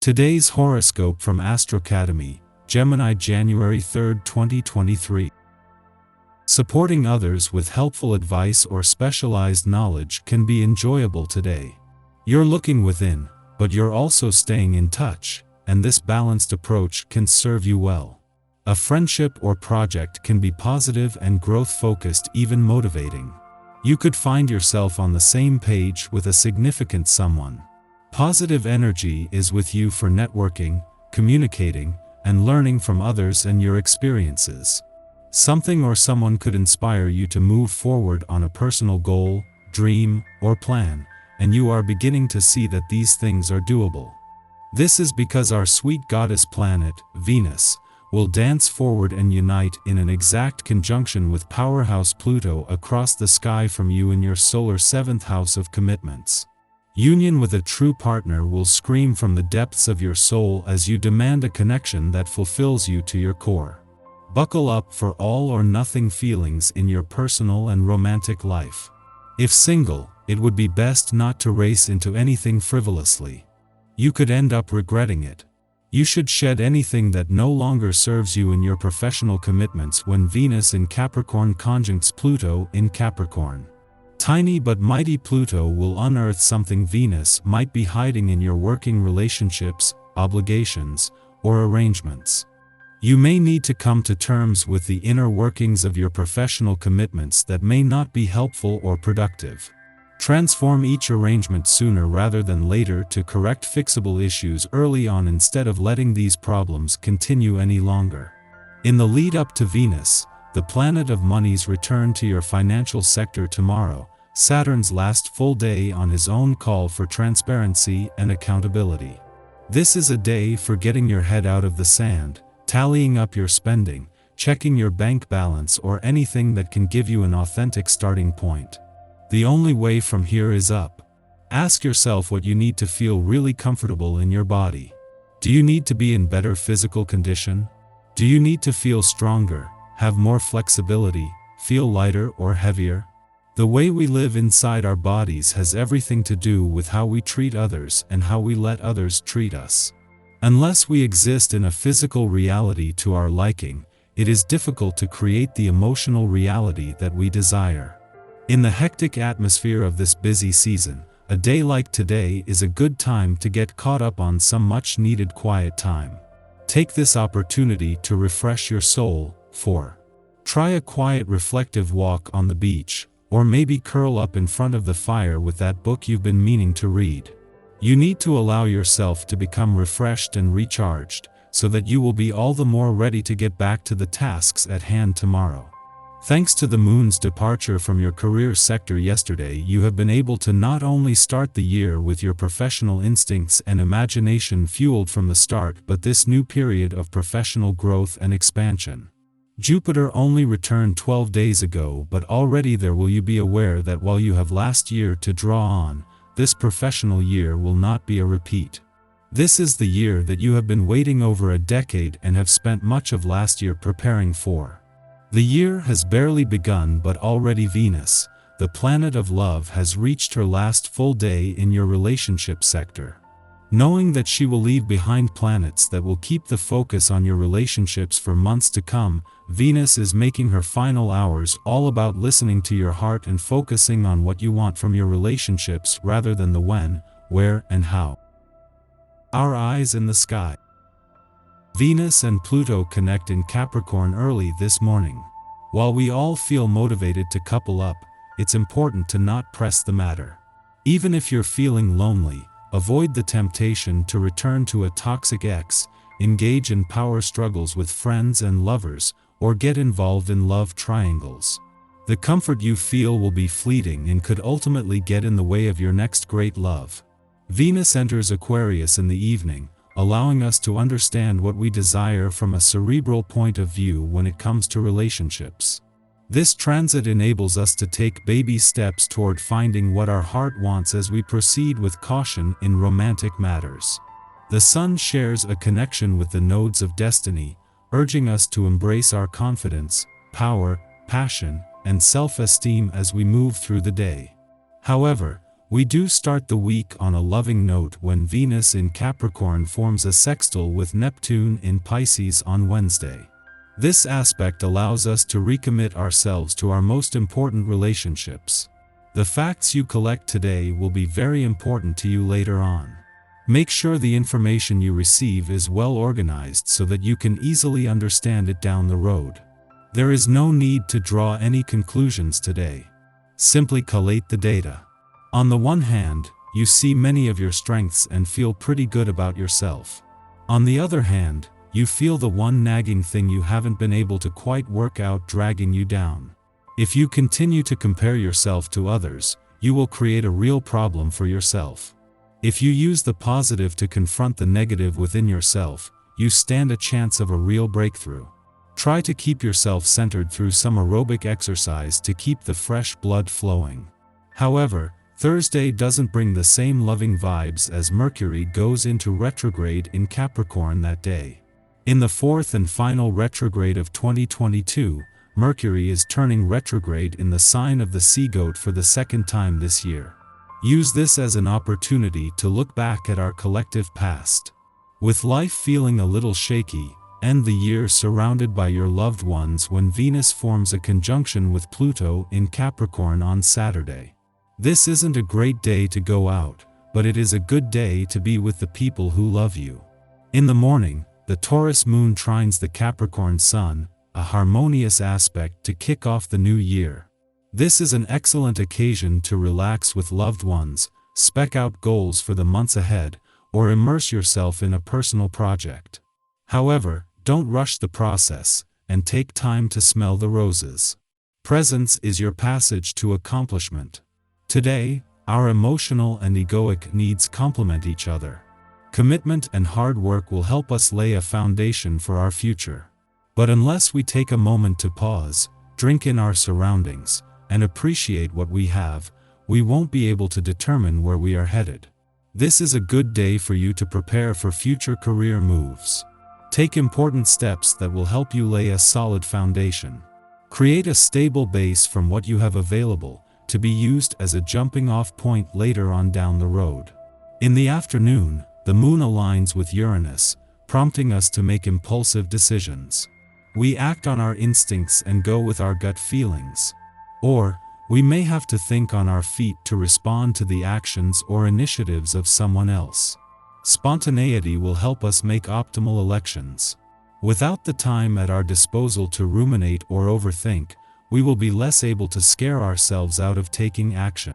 Today's horoscope from Astrocademy, Gemini, January 3, 2023. Supporting others with helpful advice or specialized knowledge can be enjoyable today. You're looking within, but you're also staying in touch, and this balanced approach can serve you well. A friendship or project can be positive and growth-focused, even motivating. You could find yourself on the same page with a significant someone. Positive energy is with you for networking, communicating, and learning from others and your experiences. Something or someone could inspire you to move forward on a personal goal, dream, or plan, and you are beginning to see that these things are doable. This is because our sweet goddess planet, Venus, will dance forward and unite in an exact conjunction with powerhouse Pluto across the sky from you in your solar 7th house of commitments. Union with a true partner will scream from the depths of your soul as you demand a connection that fulfills you to your core. Buckle up for all or nothing feelings in your personal and romantic life. If single, it would be best not to race into anything frivolously. You could end up regretting it. You should shed anything that no longer serves you in your professional commitments when Venus in Capricorn conjuncts Pluto in Capricorn. Tiny but mighty Pluto will unearth something Venus might be hiding in your working relationships, obligations, or arrangements. You may need to come to terms with the inner workings of your professional commitments that may not be helpful or productive. Transform each arrangement sooner rather than later to correct fixable issues early on instead of letting these problems continue any longer. In the lead up to Venus, the planet of money's return to your financial sector tomorrow, Saturn's last full day on his own call for transparency and accountability. This is a day for getting your head out of the sand, tallying up your spending, checking your bank balance, or anything that can give you an authentic starting point. The only way from here is up. Ask yourself what you need to feel really comfortable in your body. Do you need to be in better physical condition? Do you need to feel stronger, have more flexibility, feel lighter or heavier? The way we live inside our bodies has everything to do with how we treat others and how we let others treat us. Unless we exist in a physical reality to our liking, it is difficult to create the emotional reality that we desire. In the hectic atmosphere of this busy season, a day like today is a good time to get caught up on some much-needed quiet time. Take this opportunity to refresh your soul. 4. Try a quiet reflective walk on the beach, or maybe curl up in front of the fire with that book you've been meaning to read. You need to allow yourself to become refreshed and recharged, so that you will be all the more ready to get back to the tasks at hand tomorrow. Thanks to the moon's departure from your career sector yesterday, you have been able to not only start the year with your professional instincts and imagination fueled from the start, but this new period of professional growth and expansion. Jupiter only returned 12 days ago, but already there will you be aware that while you have last year to draw on, this professional year will not be a repeat. This is the year that you have been waiting over a decade and have spent much of last year preparing for. The year has barely begun, but already Venus, the planet of love, has reached her last full day in your relationship sector. Knowing that she will leave behind planets that will keep the focus on your relationships for months to come, Venus is making her final hours all about listening to your heart and focusing on what you want from your relationships rather than the when, where, and how. Our eyes in the sky. Venus and Pluto connect in Capricorn early this morning. While we all feel motivated to couple up, it's important to not press the matter. Even if you're feeling lonely, avoid the temptation to return to a toxic ex, engage in power struggles with friends and lovers, or get involved in love triangles. The comfort you feel will be fleeting and could ultimately get in the way of your next great love. Venus enters Aquarius in the evening, allowing us to understand what we desire from a cerebral point of view when it comes to relationships. This transit enables us to take baby steps toward finding what our heart wants as we proceed with caution in romantic matters. The Sun shares a connection with the nodes of destiny, urging us to embrace our confidence, power, passion, and self-esteem as we move through the day. However, We do start the week on a loving note when Venus in Capricorn forms a sextile with Neptune in Pisces on Wednesday. This aspect allows us to recommit ourselves to our most important relationships. The facts you collect today will be very important to you later on. Make sure the information you receive is well organized so that you can easily understand it down the road. There is no need to draw any conclusions today. Simply collate the data. On the one hand, you see many of your strengths and feel pretty good about yourself. On the other hand, you feel the one nagging thing you haven't been able to quite work out dragging you down. If you continue to compare yourself to others, you will create a real problem for yourself. If you use the positive to confront the negative within yourself, you stand a chance of a real breakthrough. Try to keep yourself centered through some aerobic exercise to keep the fresh blood flowing. However, Thursday doesn't bring the same loving vibes as Mercury goes into retrograde in Capricorn that day. In the fourth and final retrograde of 2022, Mercury is turning retrograde in the sign of the Sea Goat for the second time this year. Use this as an opportunity to look back at our collective past. With life feeling a little shaky, end the year surrounded by your loved ones when Venus forms a conjunction with Pluto in Capricorn on Saturday. This isn't a great day to go out, but it is a good day to be with the people who love you. In the morning, the Taurus moon trines the Capricorn sun, a harmonious aspect to kick off the new year. This is an excellent occasion to relax with loved ones, spec out goals for the months ahead, or immerse yourself in a personal project. However, don't rush the process, and take time to smell the roses. Presence is your passage to accomplishment. Today, our emotional and egoic needs complement each other. Commitment and hard work will help us lay a foundation for our future. But unless we take a moment to pause, drink in our surroundings, and appreciate what we have, we won't be able to determine where we are headed. This is a good day for you to prepare for future career moves. Take important steps that will help you lay a solid foundation. Create a stable base from what you have available, to be used as a jumping-off point later on down the road. In the afternoon, the moon aligns with Uranus, prompting us to make impulsive decisions. We act on our instincts and go with our gut feelings. Or, we may have to think on our feet to respond to the actions or initiatives of someone else. Spontaneity will help us make optimal elections. Without the time at our disposal to ruminate or overthink, we will be less able to scare ourselves out of taking action.